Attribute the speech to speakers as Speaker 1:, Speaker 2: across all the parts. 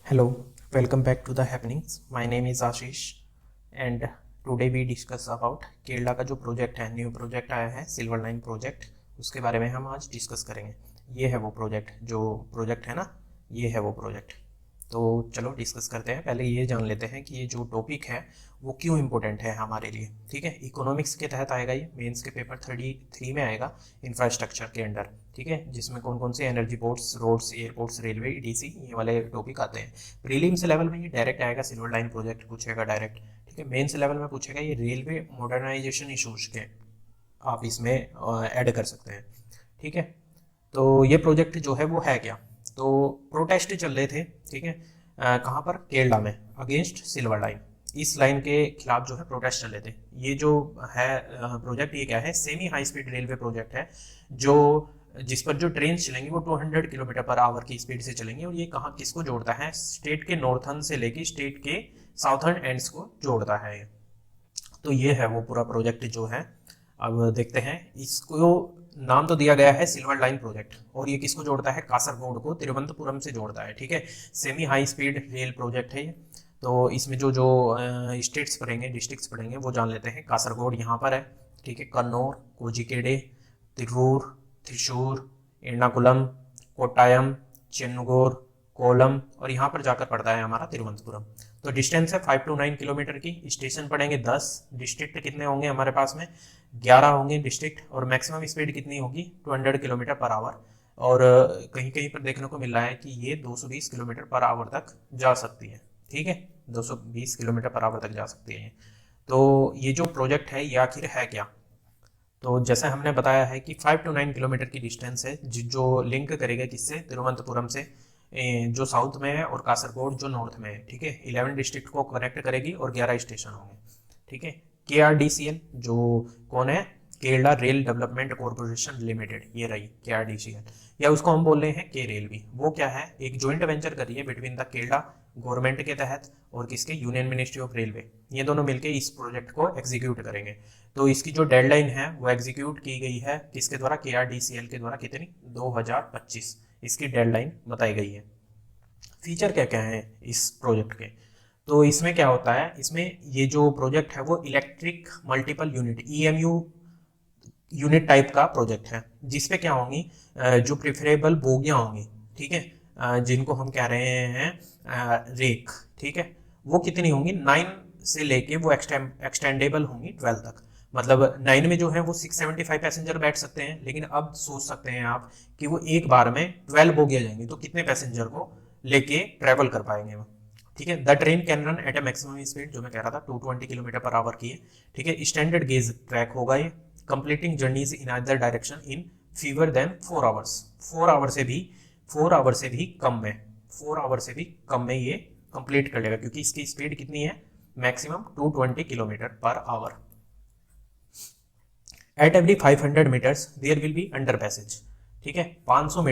Speaker 1: Hello, welcome back to the happenings. My name is Ashish and today we discuss about Kerala का जो project है, new project आया है silver line project, उसके बारे में हम आज डिस्कस करेंगे। ये है वो प्रोजेक्ट, जो प्रोजेक्ट है ना, ये है वो प्रोजेक्ट। तो चलो डिस्कस करते हैं। पहले ये जान लेते हैं कि ये जो टॉपिक है वो क्यों इम्पोर्टेंट है हमारे लिए। ठीक है, इकोनॉमिक्स के तहत आएगा, ये मेंस के पेपर 33 में आएगा, इंफ्रास्ट्रक्चर के अंडर। ठीक है, जिसमें कौन कौन से energy ports, roads, airports, railway, EDC, ये वाले टॉपिक आते हैं। प्रीलिम्स लेवल में ये डायरेक्ट आएगा, सिल्वर लाइन प्रोजेक्ट पूछेगा डायरेक्ट। ठीक है, मेंस लेवल में पूछेगा ये रेलवे मॉडर्नाइजेशन इशूज के, आप इसमें ऐड कर सकते हैं। ठीक है, तो ये प्रोजेक्ट जो है वो है क्या, तो प्रोटेस्ट चल रहे थे। ठीक है, कहाँ पर, केरला में, अगेंस्ट सिल्वर लाइन। इस लाइन के खिलाफ जो है प्रोटेस्ट चल रहे थे। ये जो है प्रोजेक्ट, ये क्या है, semi high speed railway project है, जो जिस पर जो ट्रेन चलेंगी वो 200 किलोमीटर पर आवर की स्पीड से चलेंगी। और ये कहाँ किसको जोड़ता है, स्टेट के नॉर्थर्न से लेके स्टेट के साउथर्न एंड्स को जोड़ता है। तो ये है वो पूरा प्रोजेक्ट जो है। अब देखते हैं, इसको नाम तो दिया गया है सिल्वर लाइन प्रोजेक्ट, और ये किसको जोड़ता है, कासरगोड को तिरुवनंतपुरम से जोड़ता है। ठीक है, semi high speed rail project है ये। तो इसमें जो जो स्टेट्स पढ़ेंगे, डिस्ट्रिक्ट्स पढ़ेंगे, वो जान लेते हैं। कासरगोड यहाँ पर है। ठीक है, कन्नौर, कोझिकोडे, तिरूर, त्रिशूर, एर्नाकुलम, कोट्टायम, चेन्नगोर, कोलम, और यहाँ पर जाकर पड़ता है हमारा तिरुवनंतपुरम। तो डिस्टेंस है 5 to 9 किलोमीटर की। स्टेशन पड़ेंगे 10। डिस्ट्रिक्ट कितने होंगे हमारे पास में, 11 होंगे डिस्ट्रिक्ट। और मैक्सिमम स्पीड कितनी होगी, 200 किलोमीटर पर आवर। और कहीं कहीं पर देखने को मिल रहा है कि ये 220 किलोमीटर पर आवर तक जा सकती है। ठीक है, 220 किलोमीटर पर आवर तक जा सकती है। तो ये जो प्रोजेक्ट है ये आखिर है क्या, तो जैसे हमने बताया है कि 5 to 9 किलोमीटर की डिस्टेंस है, जो लिंक करेगा किससे, तिरुवनंतपुरम से, जो साउथ में है, और कासरगोड जो नॉर्थ में है। ठीक है, 11 डिस्ट्रिक्ट को कनेक्ट करेगी और 11 स्टेशन होंगे। ठीक है, KRDCL जो कौन है, Kerala rail development corporation limited, ये रही KRDCL, या उसको हम बोल रहे हैं के रेल भी। वो क्या है, एक ज्वाइंट वेंचर करी है बिटवीन द केरला गवर्नमेंट के तहत और किसके, यूनियन मिनिस्ट्री ऑफ रेलवे। ये दोनों मिलकर इस प्रोजेक्ट को एग्जीक्यूट करेंगे। तो इसकी जो डेडलाइन है वो एग्जीक्यूट की गई है किसके द्वारा, KRDCL के द्वारा। कितनी, 2025 इसकी डेडलाइन बताई गई है। फीचर क्या क्या है इस प्रोजेक्ट के, तो इसमें क्या होता है, इसमें ये जो प्रोजेक्ट है वो electric multiple unit, EMU unit type का प्रोजेक्ट है, जिसपे क्या होंगी, जो प्रिफरेबल बोगियां होंगी। ठीक है, जिनको हम कह रहे हैं रेक। ठीक है, वो कितनी होंगी, 9 से लेके वो एक्सटेंडेबल होंगी 12 तक। मतलब 9 में जो है वो 675 पैसेंजर बैठ सकते हैं, लेकिन अब सोच सकते हैं आप कि वो एक बार में 12 बोगियां जाएंगी, तो कितने पैसेंजर को लेके ट्रेवल कर पाएंगे वो। ठीक है, the train can run at A maximum speed, जो मैं कह रहा था 220 किलोमीटर पर आवर की है। ठीक है, स्टैंडर्ड गेज ट्रैक होगा ये, completing journeys in other direction in fewer than 4 hours. 4 hour से भी कम में, 4 आवर से भी कम में ये कंप्लीट कर लेगा, क्योंकि इसकी स्पीड कितनी है, maximum 220 kilometre per hour. At every 500 metres there will be under passage. ठीक है, 500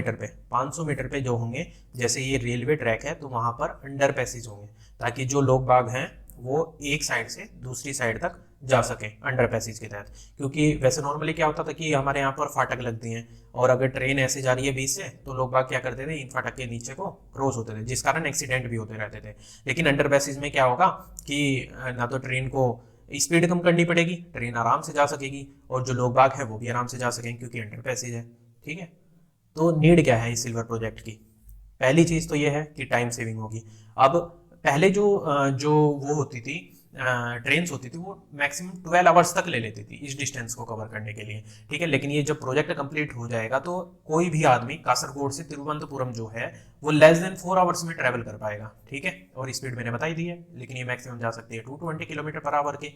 Speaker 1: मीटर पे जो होंगे, जैसे ये रेलवे ट्रैक है तो वहां पर अंडर पैसेज होंगे, ताकि जो लोग बाग हैं वो एक साइड से दूसरी साइड तक जा सके अंडर पैसेज के तहत। क्योंकि वैसे नॉर्मली क्या होता था कि हमारे यहाँ पर फाटक लगती हैं, और अगर ट्रेन ऐसे जा रही है बीच से, तो लोग बाग क्या करते थे, इन फाटक के नीचे को क्रॉस होते थे, जिस कारण एक्सीडेंट भी होते रहते थे। लेकिन अंडर पैसेज में क्या होगा कि ना तो ट्रेन को स्पीड कम करनी पड़ेगी, ट्रेन आराम से जा सकेगी, और जो लोग बाग है वो भी आराम से जा सकेंगे, क्योंकि अंडर पैसेज है। ठीक है, तो नीड क्या है इस सिल्वर प्रोजेक्ट की, पहली चीज तो ये है कि टाइम सेविंग होगी। अब पहले जो वो होती थी, ट्रेन होती थी, वो मैक्सिमम 12 आवर्स तक ले लेती थी इस डिस्टेंस को कवर करने के लिए। ठीक है, लेकिन ये जब प्रोजेक्ट कंप्लीट हो जाएगा तो कोई भी आदमी कासरगोड से तिरुवनंतपुरम जो है वो लेस देन 4 आवर्स में ट्रेवल कर पाएगा। ठीक है, और स्पीड मैंने बताई दी है, लेकिन ये मैक्सिमम जा सकती है 220 किलोमीटर पर आवर के।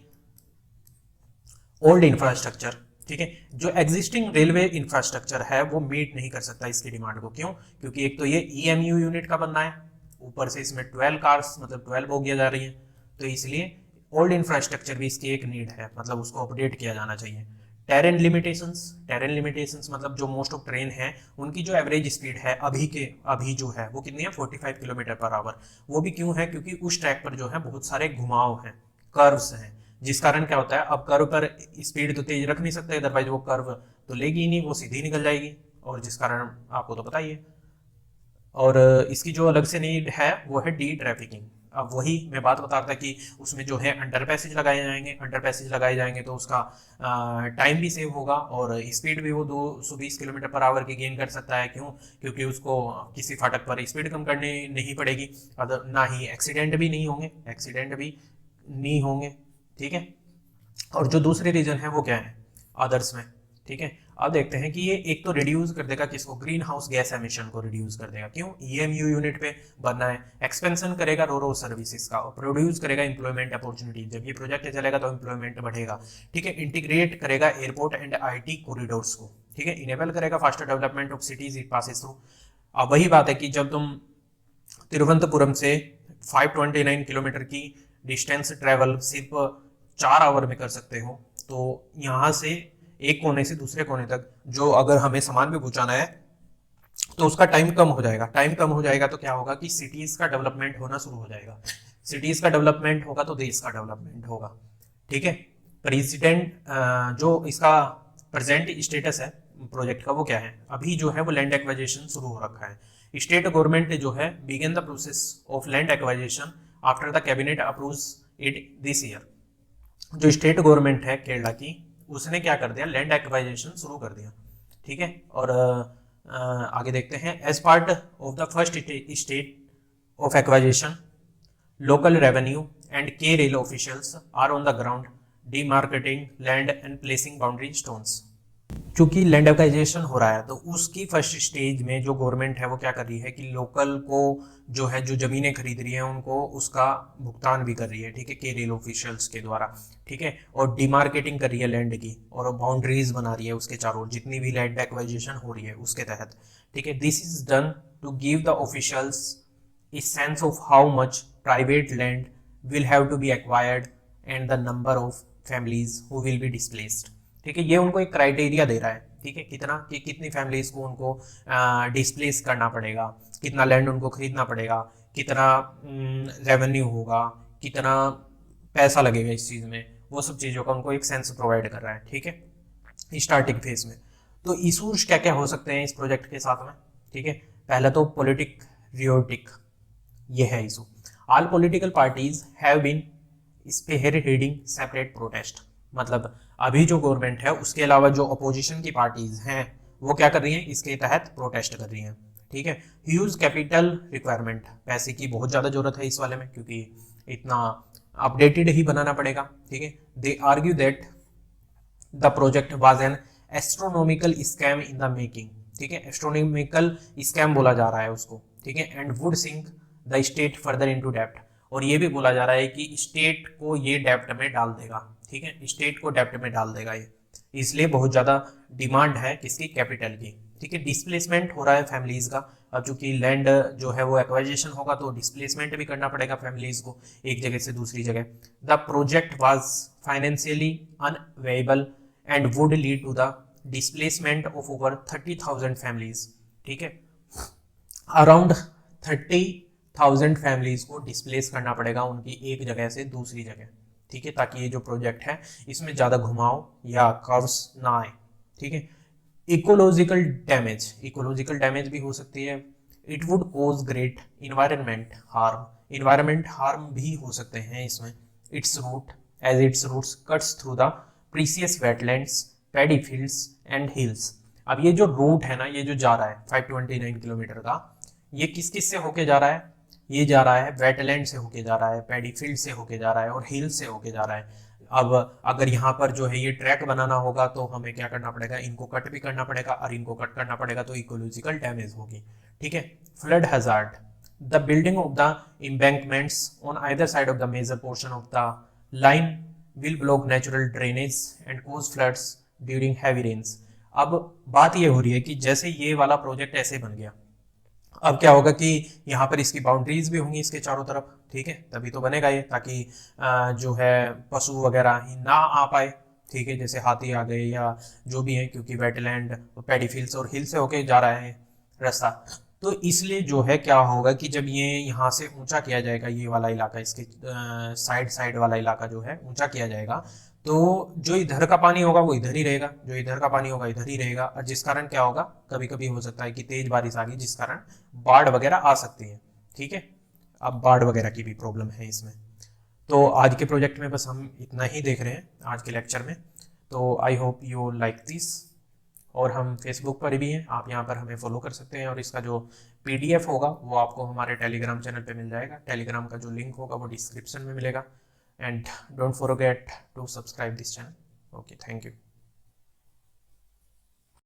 Speaker 1: ओल्ड इंफ्रास्ट्रक्चर, ठीक है, जो एग्जिस्टिंग रेलवे इंफ्रास्ट्रक्चर है वो मीट नहीं कर सकता इसकी डिमांड को। क्यों, क्योंकि एक तो ये EMU यूनिट का बनना है, ऊपर से इसमें 12 कार्स, मतलब 12 बोगियां जा रही हैं, तो इसलिए ओल्ड इंफ्रास्ट्रक्चर भी इसकी एक नीड है, मतलब उसको अपडेट किया जाना चाहिए। टेरेन लिमिटेशंस मतलब जो मोस्ट ऑफ ट्रेन है उनकी जो एवरेज स्पीड है अभी जो है वो कितनी है, 45 किलोमीटर पर आवर। वो भी क्यों है, क्योंकि उस ट्रैक पर जो है बहुत सारे घुमाव हैं, कर्व्स हैं, जिस कारण क्या होता है, अब कर्व पर स्पीड तो तेज रख नहीं सकते, अदरवाइज वो कर्व तो लेगी ही नहीं, वो सीधी निकल जाएगी, और जिस कारण आपको तो पता ही है और इसकी जो अलग से नीड है वो है डी ट्रैफिकिंग। अब वही मैं बात बता रहा था कि उसमें जो है अंडर पैसेज लगाए जाएंगे, अंडर पैसेज लगाए जाएंगे तो उसका टाइम भी सेव होगा और स्पीड भी वो 220 किलोमीटर पर आवर की गेन कर सकता है। क्यों? क्योंकि उसको किसी फाटक पर स्पीड कम करनी नहीं पड़ेगी, अदर ना ही एक्सीडेंट भी नहीं होंगे, एक्सीडेंट भी नहीं होंगे। ठीक है, और जो दूसरे रीजन है वो क्या है अदर्स में। ठीक है, अब देखते हैं कि ये एक तो रिड्यूस कर देगा किसको, ग्रीन हाउस गैस एमिशन को रिड्यूस कर देगा। क्यों? ईएमयू यूनिट पे बनना है, एक्सपेंशन करेगा रो रो सर्विसेज का और प्रोड्यूस करेगा एम्प्लॉयमेंट अपॉर्चुनिटी। जब ये प्रोजेक्ट चलेगा तो एम्प्लॉयमेंट बढ़ेगा। ठीक है, इंटीग्रेट करेगा एयरपोर्ट एंड आईटी कॉरिडोर्स को। ठीक है, इनेबल करेगा faster development of cities it passes through. अब वही बात है कि जब तुम तिरुवनंतपुरम से 529 किलोमीटर की डिस्टेंस ट्रेवल सिर्फ 4 आवर में कर सकते हो, तो यहाँ से एक कोने से दूसरे कोने तक जो अगर हमें सामान भी पहुंचाना है तो उसका टाइम कम हो जाएगा। टाइम कम हो जाएगा तो क्या होगा कि सिटीज का डेवलपमेंट होना शुरू हो जाएगा। सिटीज का डेवलपमेंट होगा तो देश का डेवलपमेंट होगा। ठीक है, प्रेसिडेंट जो इसका प्रेजेंट स्टेटस है प्रोजेक्ट का वो क्या है, अभी जो है वो लैंड एक्वाइजेशन शुरू हो रखा है। स्टेट गवर्नमेंट जो है begin the process of land acquisition after the cabinet approves it this year. जो स्टेट गवर्नमेंट है केरला की, उसने क्या कर दिया, लैंड एक्वाइजेशन शुरू कर दिया। ठीक है, और आगे देखते हैं। As part of the first state of acquisition local revenue and K rail officials are on the ground demarcating land and placing boundary stones. चूंकि लैंड एक्वाइजेशन हो रहा है तो उसकी फर्स्ट स्टेज में जो गवर्नमेंट है वो क्या कर रही है कि लोकल को जो है जो जमीनें खरीद रही है उनको उसका भुगतान भी कर रही है। ठीक है, के रेल ऑफिशियल्स के द्वारा। ठीक है, और डिमार्केटिंग कर रही है लैंड की और बाउंड्रीज बना रही है उसके चारों, जितनी भी लैंड एक्वाइजेशन हो रही है उसके तहत। ठीक है, this is done to give the officials a sense of how much private land will have to be acquired and the number of families who will be displaced। ठीक है, ये उनको एक क्राइटेरिया दे रहा है। ठीक है, कितना कि कितनी फैमिलीज को उनको डिस्प्लेस करना पड़ेगा, कितना लैंड उनको खरीदना पड़ेगा, कितना रेवेन्यू होगा, कितना पैसा लगेगा इस चीज़ में, वो सब चीज़ों का उनको एक सेंस प्रोवाइड कर रहा है। ठीक है, स्टार्टिंग फेज में। तो इशूज क्या क्या हो सकते हैं इस प्रोजेक्ट के साथ में। ठीक है, पहला तो पॉलिटिक रियोटिक, ये है issue. All political parties have been spearheading separate protest. मतलब अभी जो गवर्नमेंट है उसके अलावा जो अपोजिशन की पार्टीज हैं वो क्या कर रही हैं, इसके तहत प्रोटेस्ट कर रही हैं। ठीक है, ह्यूज कैपिटल रिक्वायरमेंट, पैसे की बहुत ज़्यादा जरूरत है इस वाले में क्योंकि इतना अपडेटेड ही बनाना पड़ेगा। ठीक है, दे argue that the project was an astronomical scam in the making. ठीक है, एस्ट्रोनॉमिकल स्कैम बोला जा रहा है उसको। ठीक है, and would sink the state further into डेप्ट। और ये भी बोला जा रहा है कि स्टेट को ये डेप्ट में डाल देगा। ठीक है, स्टेट को डेप्ट में डाल देगा ये, इसलिए बहुत ज़्यादा डिमांड है किसकी, कैपिटल की। ठीक है, डिस्प्लेसमेंट हो रहा है फैमिलीज का। अब चूंकि लैंड जो है वो एक्वाइजेशन होगा तो डिस्प्लेसमेंट भी करना पड़ेगा फैमिलीज को एक जगह से दूसरी जगह। The project was financially unviable and would lead to the displacement of over 30,000 families. ठीक है, अराउंड 30,000 फैमिलीज को डिस्प्लेस करना पड़ेगा उनकी एक जगह से दूसरी जगह। ठीक है, ताकि ये जो प्रोजेक्ट है इसमें ज़्यादा घुमाव या कर्व्स ना आए। ठीक है, इकोलॉजिकल डैमेज, इकोलॉजिकल डैमेज भी हो सकती है। It would cause great environment harm, environment harm भी हो सकते हैं इसमें। Its route as its routes cuts through the precious wetlands paddy fields and hills. अब ये जो रूट है ना, ये जो जा रहा है 529 किलोमीटर का, ये किस किस से होके जा रहा है, ये जा रहा है वेटलैंड से होके जा रहा है, पैडी फील्ड से होके जा रहा है और हिल से होके जा रहा है। अब अगर यहाँ पर जो है ये ट्रैक बनाना होगा तो हमें क्या करना पड़ेगा, इनको कट भी करना पड़ेगा और इनको कट करना पड़ेगा तो इकोलॉजिकल डैमेज होगी। ठीक है, flood hazard, the building of the embankments on either side of the major portion of the line will block natural drainage and cause floods during heavy rains. अब बात ये हो रही है कि जैसे ये वाला प्रोजेक्ट ऐसे बन गया, अब क्या होगा कि यहाँ पर इसकी बाउंड्रीज भी होंगी इसके चारों तरफ। ठीक है, तभी तो बनेगा ये, ताकि जो है पशु वगैरह ही ना आ पाए। ठीक है, जैसे हाथी आ गए या जो भी है, क्योंकि वेटलैंड पैडी फील्ड्स और हिल से होके जा रहा है रास्ता। तो इसलिए जो है क्या होगा कि जब ये यहाँ से ऊंचा किया जाएगा, ये वाला इलाका, इसके साइड साइड वाला इलाका जो है ऊंचा किया जाएगा, तो जो इधर का पानी होगा वो इधर ही रहेगा, जो इधर का पानी होगा इधर ही रहेगा, और जिस कारण क्या होगा, कभी कभी हो सकता है कि तेज बारिश आ गई जिस कारण बाढ़ वगैरह आ सकती है। ठीक है, अब बाढ़ वगैरह की भी प्रॉब्लम है इसमें। तो आज के प्रोजेक्ट में बस हम इतना ही देख रहे हैं आज के लेक्चर में। तो I hope you like this. और हम फेसबुक पर भी हैं, आप यहाँ पर हमें फॉलो कर सकते हैं, और इसका जो पीडीएफ होगा वो आपको हमारे टेलीग्राम चैनल पे मिल जाएगा। टेलीग्राम का जो लिंक होगा वो डिस्क्रिप्शन में मिलेगा। And don't forget to subscribe this channel. Okay, thank you.